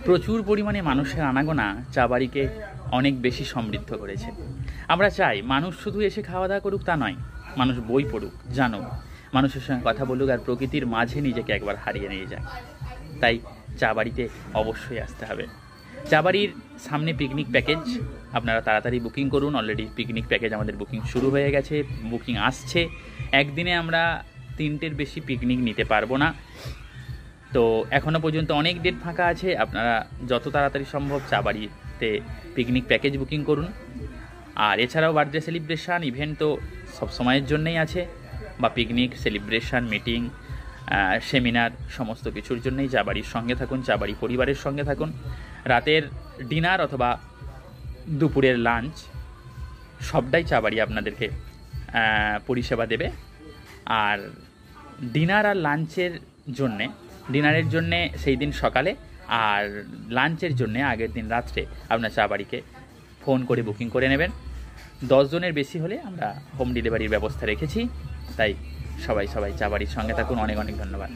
প্রচুর পরিমাণে মানুষের আনাগোনা চা বাড়িকে অনেক বেশি সমৃদ্ধ করেছে। আমরা চাই মানুষ শুধু এসে খাওয়া দাওয়া করুক তা নয়, মানুষ বই পড়ুক, জানুক, মানুষের সঙ্গে কথা বলুক, আর প্রকৃতির মাঝে নিজেকে একবার হারিয়ে নিয়ে যায়। তাই চা বাড়িতে অবশ্যই আসতে হবে। চা বাড়ির সামনে পিকনিক প্যাকেজ, আপনারা তাড়াতাড়ি বুকিং করুন। অলরেডি পিকনিক প্যাকেজ আমাদের বুকিং শুরু হয়ে গেছে, বুকিং আসছে। একদিনে আমরা 3টের বেশি পিকনিক নিতে পারবো না, তো এখনও পর্যন্ত অনেক ডেট ফাঁকা আছে। আপনারা যত তাড়াতাড়ি সম্ভব চা বাড়িতে পিকনিক প্যাকেজ বুকিং করুন। আর এছাড়াও বার্থডে সেলিব্রেশান ইভেন্ট তো সব সময়ের জন্যই আছে, বা পিকনিক, সেলিব্রেশান, মিটিং, সেমিনার, সমস্ত কিছুর জন্যই চা বাড়ির সঙ্গে থাকুন, চা বাড়ি পরিবারের সঙ্গে থাকুন। রাতের ডিনার অথবা দুপুরের লাঞ্চ সবটাই চা বাড়ি আপনাদেরকে পরিষেবা দেবে। আর ডিনার আর লাঞ্চের জন্যে, ডিনারের জন্যে সেই দিন সকালে, আর লাঞ্চের জন্যে আগের দিন রাত্রে আপনার চা বাড়িকে ফোন করে বুকিং করে নেবেন। 10 জনের বেশি হলে আমরা হোম ডেলিভারির ব্যবস্থা রেখেছি। তাই সবাই চা বাড়ির সঙ্গে থাকুন। অনেক অনেক ধন্যবাদ।